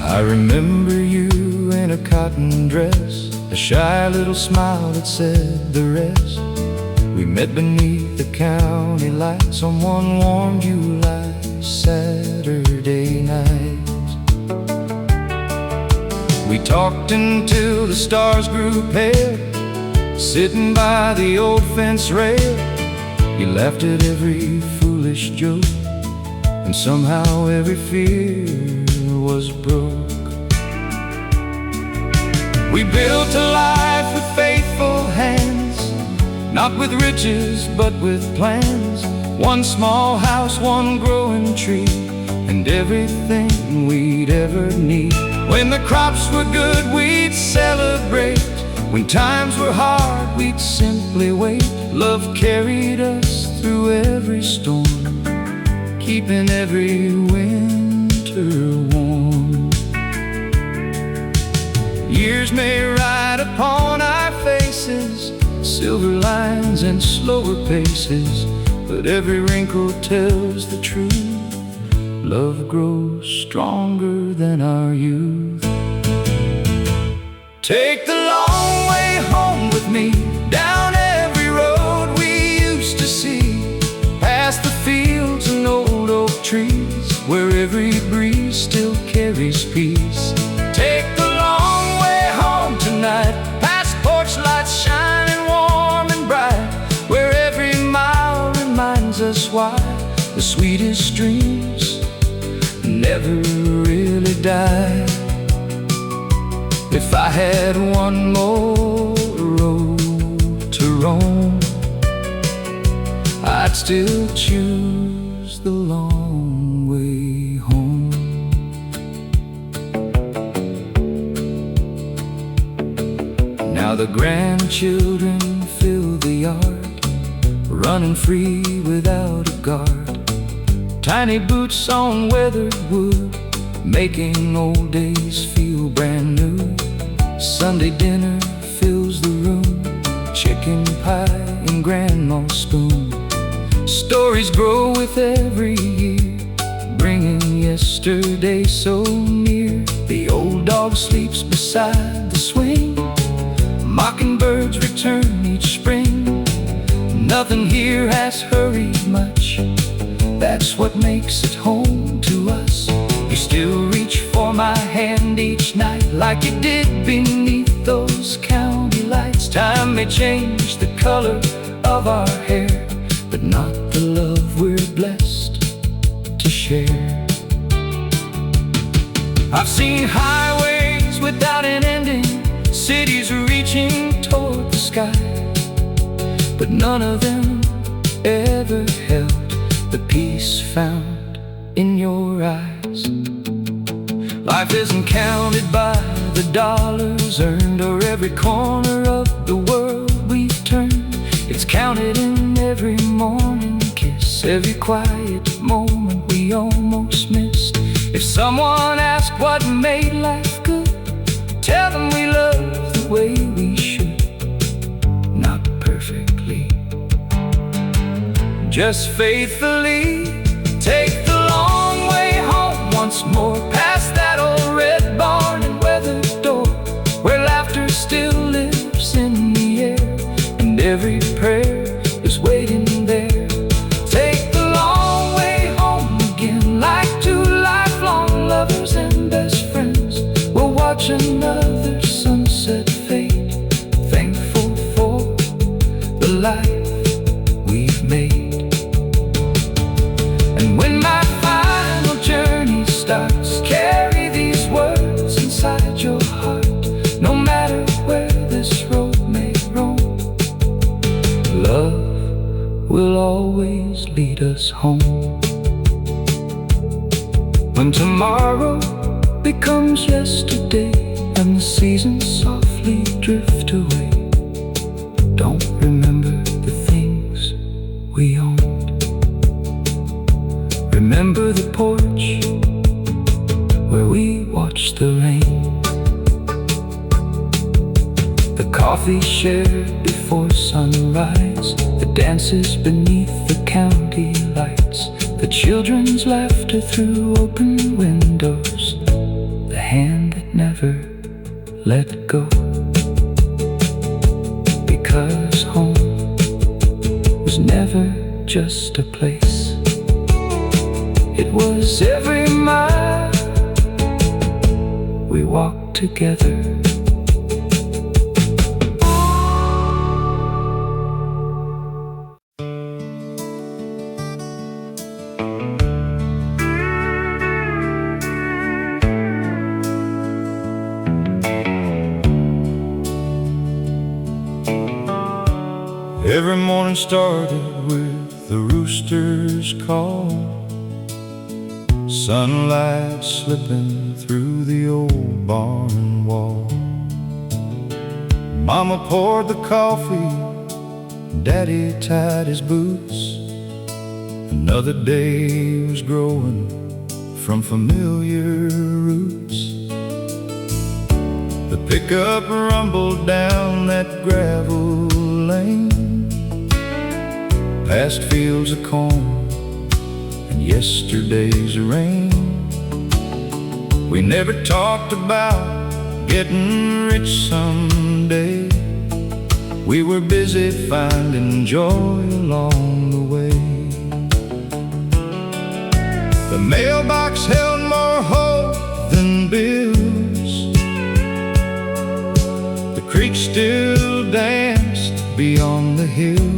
Speaker 3: I remember you in a cotton dress, a shy little smile that said the rest. We met beneath the county lights on one warm July Saturday night. We talked until the stars grew pale, sitting by the old fence rail. You laughed at every foolish joke, and somehow every fear was broke. We built a life with faithful hands, not with riches but with plans. One small house, one growing tree, and everything we'd ever need. When the crops were good, we'd celebrate. When times were hard, we'd simply wait. Love carried us through every storm, keeping every winter warm. Years may ride upon our faces, silver lines and slower paces, but every wrinkle tells the truth. Love grows stronger than our youth. Take the long way home with me, down every road we used to see, past the fields and old oak trees, where every breeze still carries peace. Take the long way home tonight, past porch lights shining warm and bright, where every mile reminds us why the sweetest dreams never really die. If I had one more road to roam, I'd still choose the long way home. Now the grandchildren fill the yard, running free without a guard. Tiny boots on weathered wood, making old days feel brand new. Sunday dinner fills the room, chicken pie in grandma's spoon. Stories grow with every year, bringing yesterday so near. The old dog sleeps beside the swing, mockingbirds return each spring. Nothing here has hurried much, that's what makes it home to us. You still reach for my hand each night, like you did beneath those county lights. Time may change the color of our hair, but not the love we're blessed to share. I've seen highways without an ending, cities reaching toward the sky, but none of them ever held the peace found in your eyes. Life isn't counted by the dollars earned or every corner of the world we've turned. It's counted in every morning kiss, every quiet moment we almost missed. If someone asked what made life good, tell them we love the way we should. Not perfectly, just faithfully. Take the long way home once more, past that old red barn and weathered door, where laughter still lives in the air, and every prayer is waiting there. Take the long way home again, like two lifelong lovers and best friends. We'll watch another sunset fade, thankful for the life we've made. And when my final journey starts, carry these words inside your heart. No matter where this road may roam, love will always lead us home. When tomorrow becomes yesterday and the seasons softly drift away, don't remember the things we owned. Remember the porch where we watched the rain, the coffee shared before sunrise, the dances beneath the county lights, the children's laughter through open windows, the hand that never let go. Because home was never just a place, it was every mile we walked together. Every morning started with the roosters call, sunlight slipping through the old barn wall. Mama poured the coffee, Daddy tied his boots. Another day was growing from familiar roots. The pickup rumbled down that gravel lane, past fields of corn and yesterday's rain. We never talked about getting rich someday. We were busy finding joy along the way. The mailbox held more hope than bills. The creek still danced beyond the hills.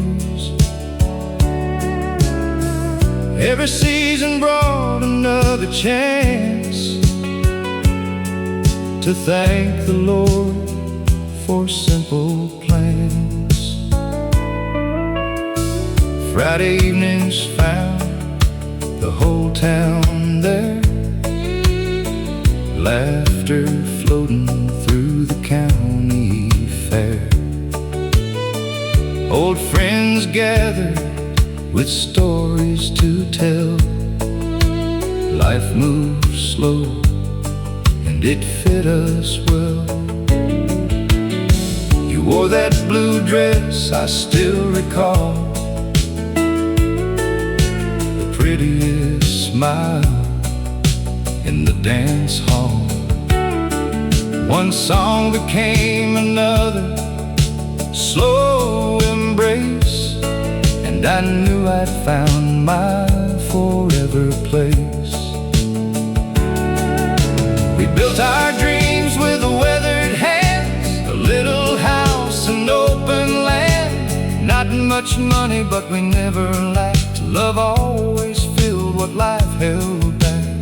Speaker 3: Every season brought another chance to thank the Lord for simple plans. Friday evenings found the whole town there, laughter floating through the county fair. Old friends gathered with stories to tell. Life moved slow and it fit us well. You wore that blue dress I still recall, the prettiest smile in the dance hall. One song became another, slow embrace, and I knew I'd found my forever place. We built our dreams with weathered hands, a little house and open land. Not much money, but we never lacked. Love always filled what life held back.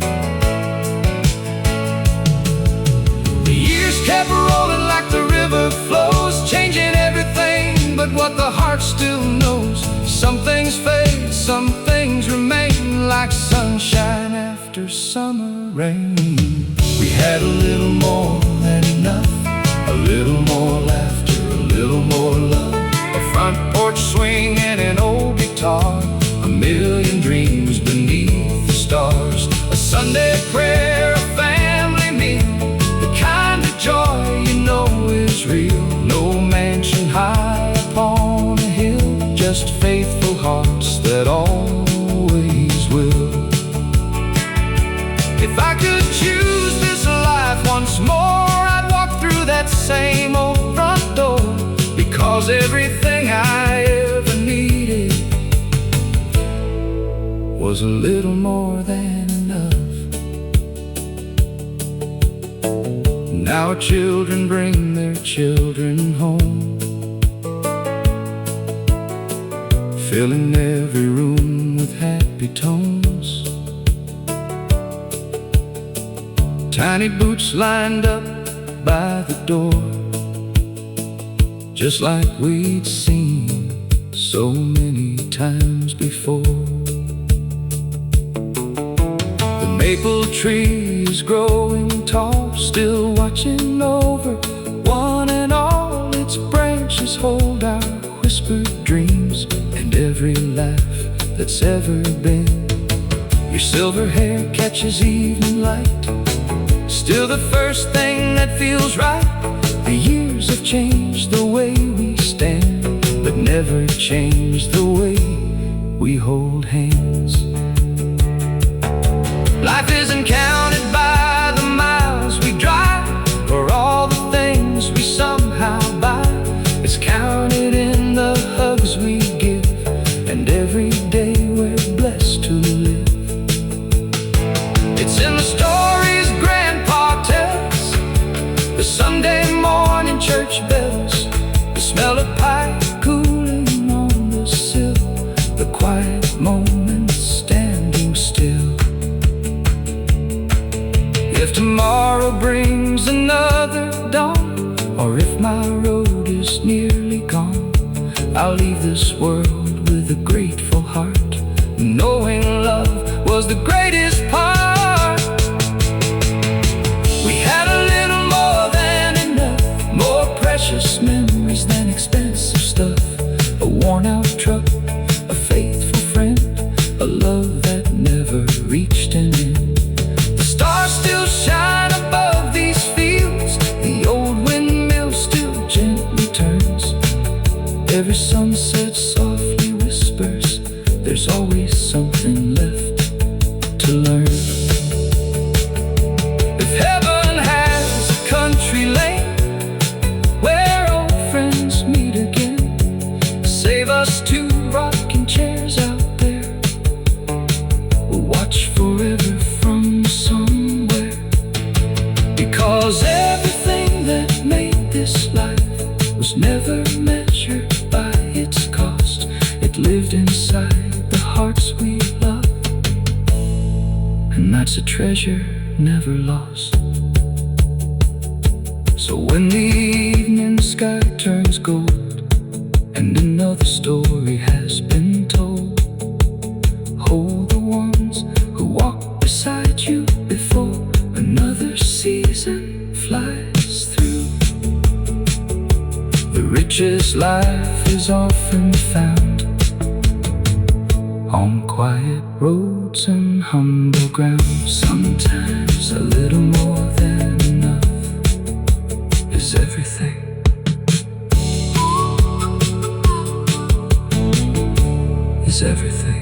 Speaker 3: The years kept rolling like the river flows, changing everything but what the heart still knows. Some things fade, some things remain, like sunshine after summer rain. We had a little more than enough, a little more laughter, a little more love, a front porch swing and an old guitar, a million dreams beneath the stars, a Sunday prayer, a family meal, the kind of joy you know is real. No mansion high upon a hill, just faithful hearts that always will. If I could choose this life once more, I'd walk through that same old front door, because everything I ever needed was a little more than enough. Now our children bring their children home, filling every room with happy tones. Tiny boots lined up by the door, just like we'd seen so many times before. The maple tree is growing tall, still watching over one and all. Its branches hold our whispered dreams and every laugh that's ever been. Your silver hair catches evening light, still the first thing that feels right. The years have changed the way we stand, but never changed the way we hold hands. Life isn't counted by the miles we drive or all the things we somehow buy. It's counted in the hugs we give and every day we're blessed to live. It's in the stories Grandpa tells, the Sunday morning church bells, the smell of pie cooling on the sill, the quiet moments standing still. If tomorrow brings another dawn, or if my road is nearly gone, I'll leave this world
Speaker 1: with a grateful heart, knowing love was the greatest part. We had a little more than enough, more precious memories than expensive stuff. A worn-out truck, a faithful friend, a love that never reached an end. The stars still shine above these fields, the old windmill still gently turns. Every sunset softly whispers, there's always something left to learn. If heaven has a country lane where old friends meet again, save us two rocking chairs out there. We'll watch forever from somewhere, because everything that made this life was never measured by its cost. It lived inside the hearts we love, and that's a treasure never lost. So when the evening sky turns gold and another story has been told, hold the ones who walk beside you before another season flies through. The richest life is often found on quiet roads and humble ground. Sometimes a little more than enough is everything. Is everything.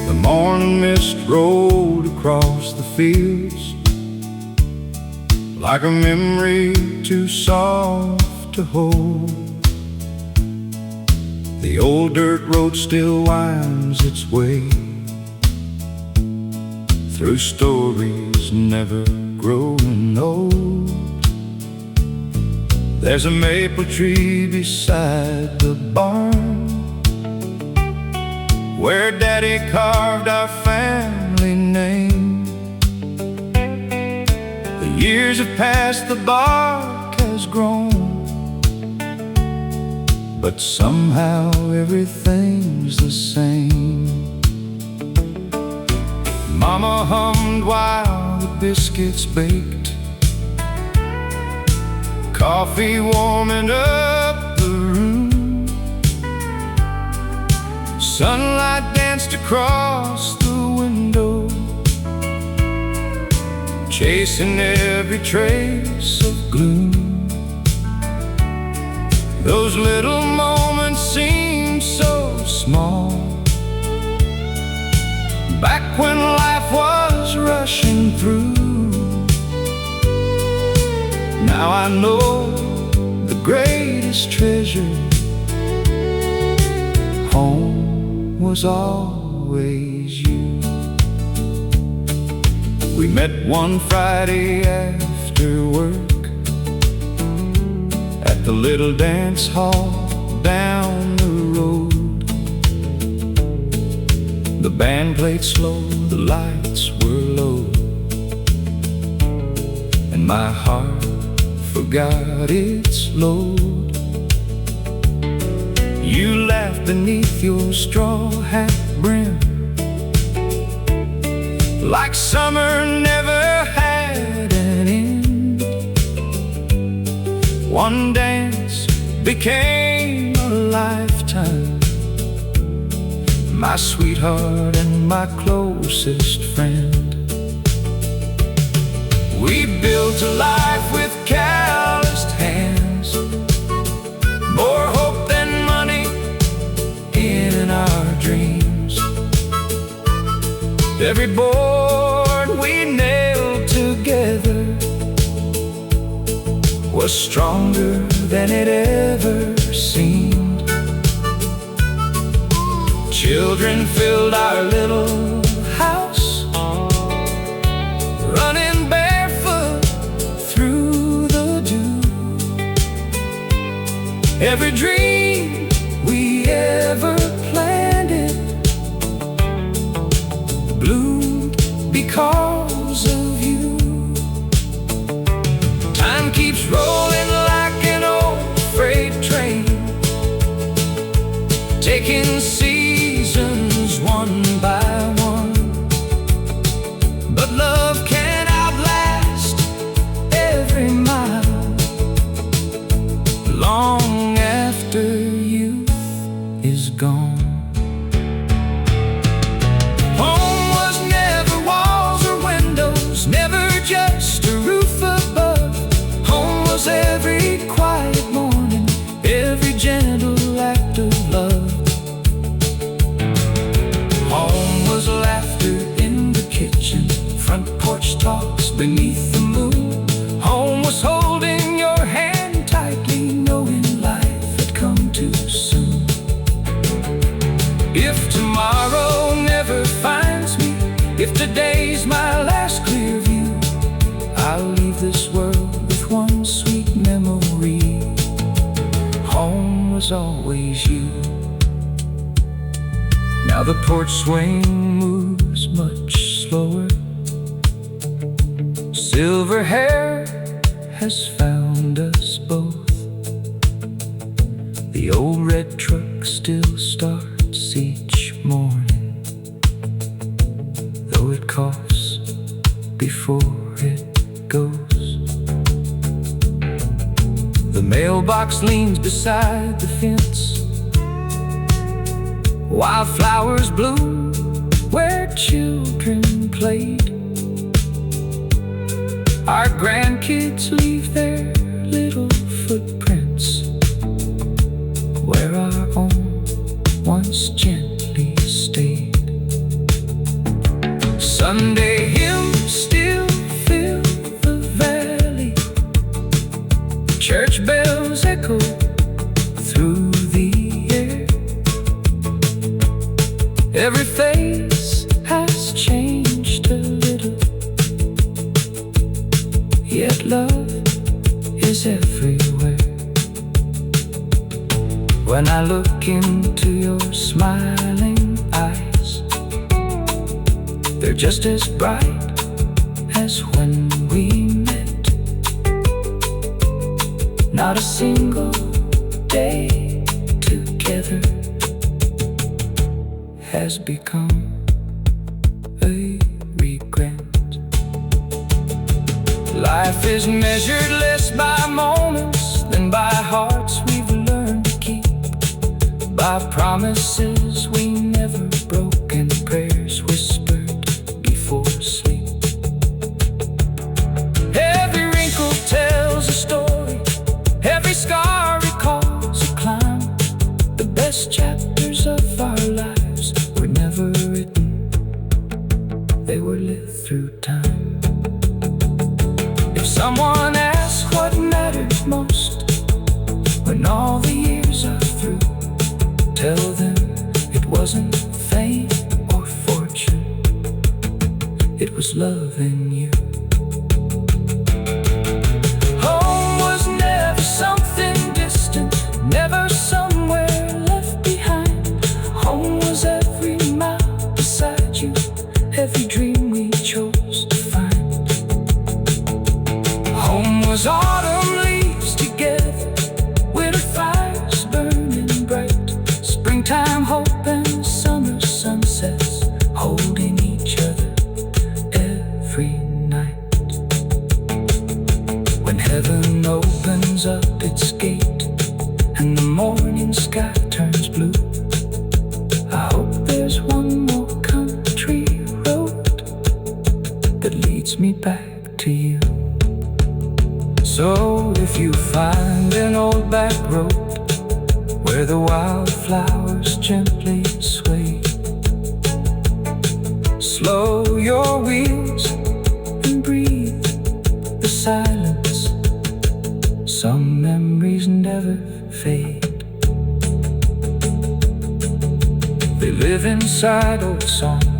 Speaker 3: The morning mist rolled across the fields like a memory too soft to hold. The old dirt road still winds its way through stories never growing old. There's a maple tree beside the barn where Daddy carved our family name. The years have passed, the bark has grown, but somehow everything's the same. Mama hummed while the biscuits baked, coffee warming up the room. Sunlight danced across the window, chasing every trace of gloom. Those little moments seem so small, back when life was rushing through. Now I know the greatest treasure, home, was always you. We met one Friday after work at the little dance hall down the road. The band played slow, the lights were low, and my heart forgot its load. You laughed beneath your straw hat brim, like summer never had an end. One dance became a lifetime, my sweetheart and my closest friend. We built a life with calloused hands, more hope than money in our dreams. Every board we nailed together was stronger than it ever seemed. Children filled our little house, running barefoot through the dew. Every dream we
Speaker 1: ever planted bloomed because of you. Time keeps rolling like an old freight train, taking seasons one by one. But love can outlast every mile, long after youth is gone. Home was never walls or windows, never just a roof above. Home was every quiet morning, every gentle act of love. Home was laughter in the kitchen, front porch talks beneath the moon. Home was holding your hand tightly, knowing life had come too soon. If tomorrow never finds me, if today's my last clear view, I'll leave this world with one sweet memory. Home was always you. Now the porch swing moves much slower. Silver hair has found us both. The old red truck still starts each morning, though it coughs before it goes. The mailbox leans beside the fence, wildflowers bloom where children played. Our grandkids leave their little footprints where our own once gently stayed. Sunday hymns still fill the valley, church bells echo through the air. Every face has changed a little, yet love is everywhere. When I look into your smiling eyes, they're just as bright as when we met. Not a single day together has become a regret. Life is measured less by moments than by hearts we've learned to keep, by promises we never broke and prayers whispered before sleep. Every wrinkle tells a story, every scar recalls a climb. The best chapters of our lives were never written, they were lived through time. If someone asks what matters most when all the years are through, tell them it wasn't fame or fortune, it was love in you. Home was never something distant, never somewhere left behind. Home was every mile beside you, every dream we chose to find. Home was autumn leaves together, winter fires burning bright, springtime hope and summer sunsets holding each other every night. When heaven opens up its gate and the morning sky turns blue, I hope there's one more country road that leads me back to you. So if you find an old back road where the wildflowers gently sway, slow your wheels and breathe the silence. Some memories never fade, they live inside old songs